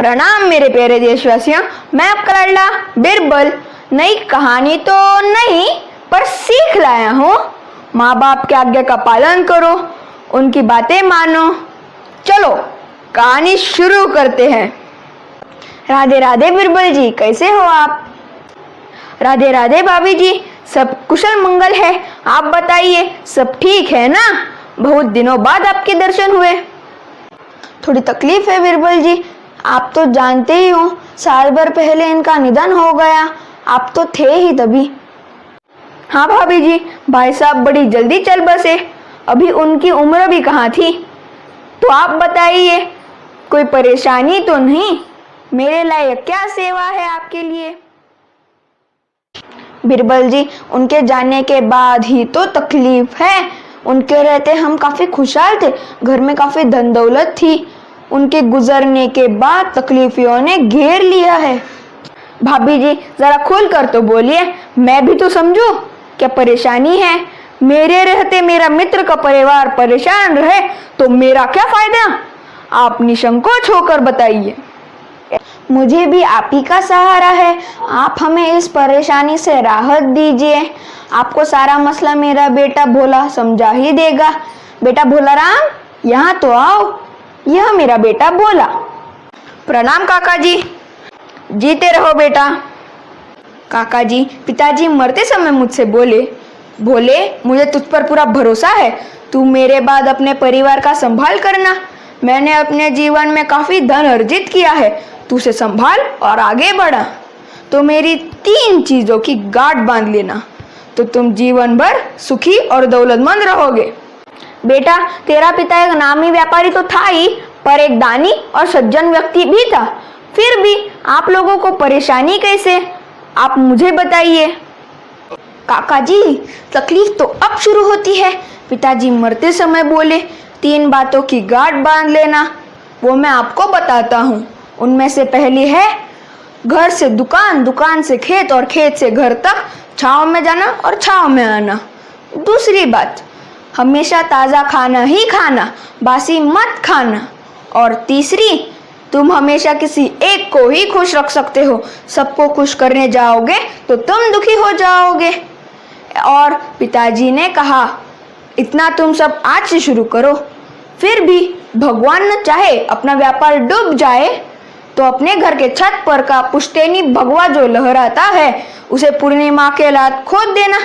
प्रणाम मेरे प्यारे देशवासियों, मैं आपका लाडला बिरबल नई कहानी तो नहीं पर सीख लाया हूँ। माँ बाप की आज्ञा का पालन करो, उनकी बातें मानो। चलो कहानी शुरू करते हैं। राधे राधे बिरबल जी, कैसे हो आप? राधे राधे भाभी जी, सब कुशल मंगल है। आप बताइए, सब ठीक है ना? बहुत दिनों बाद आपके दर्शन हुए। थोड़ी तकलीफ है बिरबल जी, आप तो जानते ही हो, साल भर पहले इनका निधन हो गया। आप तो थे ही तभी। हाँ भाभी जी, भाई साहब बड़ी जल्दी चल बसे, अभी उनकी उम्र भी कहाँ थी। तो आप बताइए, कोई परेशानी तो नहीं? मेरे लायक क्या सेवा है आपके लिए? बिरबल जी, उनके जाने के बाद ही तो तकलीफ है। उनके रहते हम काफी खुशहाल थे, घर में काफी धन दौलत थी। उनके गुजरने के बाद तकलीफियों ने घेर लिया है। भाभी जी जरा खुल कर तो बोलिए, मैं भी तो समझूं क्या परेशानी है। मेरे रहते मेरा मित्र का परिवार परेशान रहे तो मेरा क्या फायदा? आप निसंकोच होकर बताइए। मुझे भी आप ही का सहारा है, आप हमें इस परेशानी से राहत दीजिए। आपको सारा मसला मेरा बेटा भोला समझा ही देगा। बेटा भोला राम, यहाँ तो आओ। यह मेरा बेटा भोला। प्रणाम काका जी। जीते रहो बेटा। काका जी, पिताजी मरते समय मुझसे बोले, भोले मुझे तुझ पर पूरा भरोसा है, तू मेरे बाद अपने परिवार का संभाल करना। मैंने अपने जीवन में काफी धन अर्जित किया है, तू उसे संभाल और आगे बढ़ा। तो मेरी 3 चीजों की गांठ बांध लेना, तो तुम जीवन भर सुखी और दौलतमंद रहोगे। बेटा, तेरा पिता एक नामी व्यापारी तो था ही, पर एक दानी और सज्जन व्यक्ति भी था। फिर भी आप लोगों को परेशानी कैसे? आप मुझे बताइए। काका जी, तकलीफ तो अब शुरू होती है। पिताजी मरते समय बोले 3 बातों की गांठ बांध लेना, वो मैं आपको बताता हूँ। उनमें से पहली है घर से दुकान, दुकान से खेत और खेत से घर तक, छांव में जाना और छांव में आना। दूसरी बात, हमेशा ताज़ा खाना ही खाना, बासी मत खाना। और तीसरी, तुम हमेशा किसी एक को ही खुश रख सकते हो, सबको खुश करने जाओगे तो तुम दुखी हो जाओगे। और पिताजी ने कहा, इतना तुम सब आज से शुरू करो। फिर भी भगवान न चाहे अपना व्यापार डूब जाए तो अपने घर के छत पर का पुश्तैनी भगवा जो लहराता है उसे पूर्णिमा के रात खोद देना,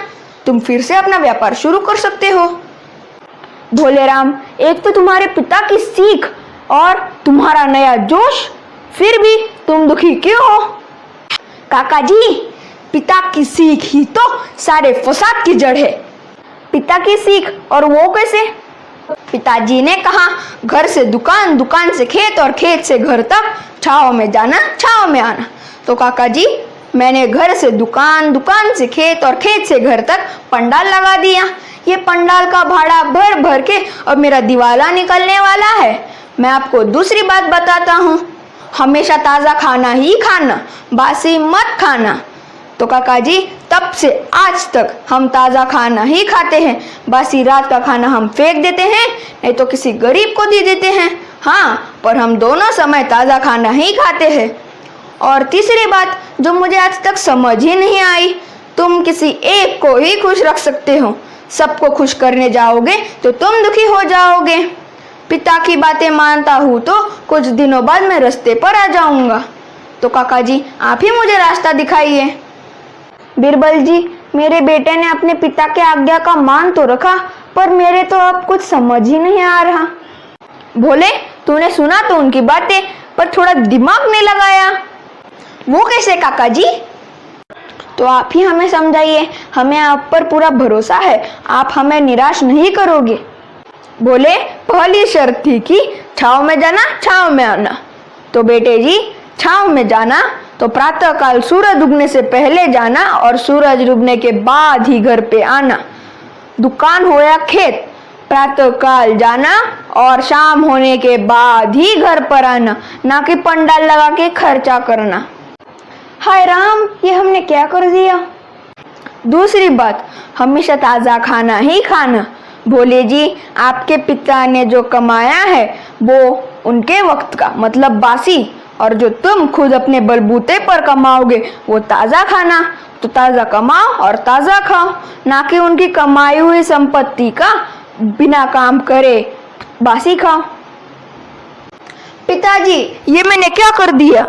तुम फिर से अपना व्यापार शुरू कर सकते हो। भोले राम, एक तो तुम्हारे पिता की सीख और तुम्हारा नया जोश, फिर भी तुम दुखी क्यों हो? काका जी, पिता की सीख ही तो सारे फसाद की जड़ है। पिता की सीख, और वो कैसे? पिताजी ने कहा घर से दुकान, दुकान से खेत और खेत से घर तक, छांव में जाना छांव में आना। तो काका जी, मैंने घर से दुकान, दुकान से खेत और खेत से घर तक पंडाल लगा दिया। ये पंडाल का भाड़ा भर भर के अब मेरा दिवाला निकलने वाला है। मैं आपको दूसरी बात बताता हूँ, हमेशा ताज़ा खाना ही खाना, बासी मत खाना। तो काका जी, तब से आज तक हम ताज़ा खाना ही खाते हैं, बासी रात का खाना हम फेंक देते हैं, नहीं तो किसी गरीब को दे देते हैं। हाँ, पर हम दोनों समय ताज़ा खाना ही खाते हैं। और तीसरी बात जो मुझे आज तक समझ ही नहीं आई, तुम किसी एक को ही खुश रख सकते हो, सबको खुश करने जाओगे तो तुम दुखी हो जाओगे। पिता की बातें मानता हूँ तो कुछ दिनों बाद मैं रास्ते पर आ जाऊंगा। तो काका जी, आप ही मुझे रास्ता दिखाइए। बिरबल जी, मेरे बेटे ने अपने पिता के आज्ञा का मान तो रखा, पर मेरे तो अब कुछ समझ ही नहीं आ रहा। भोले, तूने सुना तो उनकी बातें, पर थोड़ा दिमाग नहीं लगाया। वो कैसे काका जी? तो आप ही हमें समझाइए, हमें आप पर पूरा भरोसा है, आप हमें निराश नहीं करोगे। बोले, पहली शर्त थी कि छांव में जाना छांव में आना। तो बेटे जी, छांव में जाना तो प्रातः काल सूरज उगने से पहले जाना और सूरज डूबने के बाद ही घर पे आना। दुकान हो या खेत, प्रातः काल जाना और शाम होने के बाद ही घर पर आना, ना कि पंडाल लगा के खर्चा करना। हाय राम, ये हमने क्या कर दिया? दूसरी बात, हमेशा ताज़ा खाना ही खाना। भोले जी, आपके पिता ने जो कमाया है वो उनके वक्त का, मतलब बासी, और जो तुम खुद अपने बलबूते पर कमाओगे वो ताज़ा खाना। तो ताज़ा कमाओ और ताज़ा खाओ, ना कि उनकी कमाई हुई संपत्ति का बिना काम करे बासी खाओ। पिताजी, ये मैंने क्या कर दिया?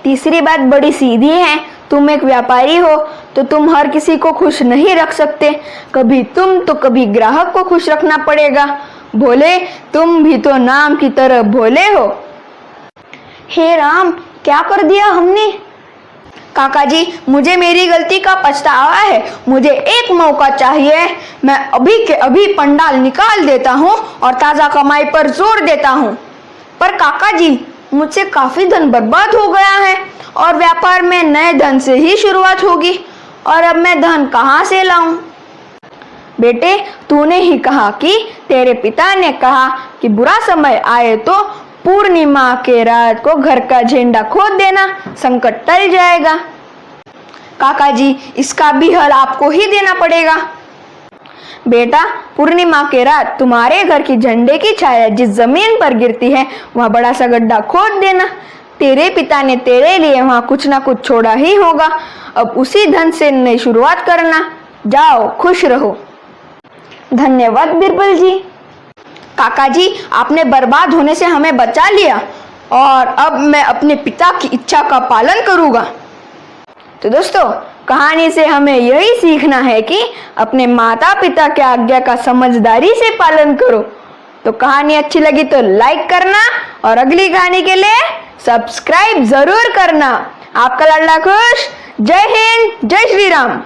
तीसरी बात बड़ी सीधी है। तुम एक व्यापारी हो तो तुम हर किसी को खुश नहीं रख सकते। कभी तुम तो कभी ग्राहक को खुश रखना पड़ेगा। भोले, तुम भी तो नाम की तरह भोले हो। हे राम, क्या कर दिया हमने? काका जी, मुझे मेरी गलती का पछतावा है। मुझे एक मौका चाहिए। मैं अभी के अभी पंडाल निकाल देता हूँ और ताज़ा कमाई पर जोर देता हूँ। पर काका जी, मुझसे काफी धन बर्बाद हो गया है और व्यापार में नए धन से ही शुरुआत होगी, और अब मैं धन कहाँ से लाऊं? बेटे, तूने ही कहा कि तेरे पिता ने कहा कि बुरा समय आए तो पूर्णिमा के रात को घर का झंडा खोद देना, संकट टल जाएगा। काका जी, इसका भी हल आपको ही देना पड़ेगा। बेटा, पूर्णिमा के रात तुम्हारे घर की झंडे की छाया जिस जमीन पर गिरती है वहाँ बड़ा सा गड्ढा खोद देना। तेरे पिता ने तेरे लिए वहाँ कुछ ना कुछ छोड़ा ही होगा। अब उसी धन से नई शुरुआत करना। जाओ, खुश रहो। धन्यवाद बिरबल जी। काका जी, आपने बर्बाद होने से हमें बचा लिया और अब मैं अपने पिता की इच्छा का पालन करूँगा। तो दोस्तों, कहानी से हमें यही सीखना है कि अपने माता पिता की आज्ञा का समझदारी से पालन करो। तो कहानी अच्छी लगी तो लाइक करना और अगली कहानी के लिए सब्सक्राइब जरूर करना। आपका लाडला खुश। जय हिंद, जय श्री राम।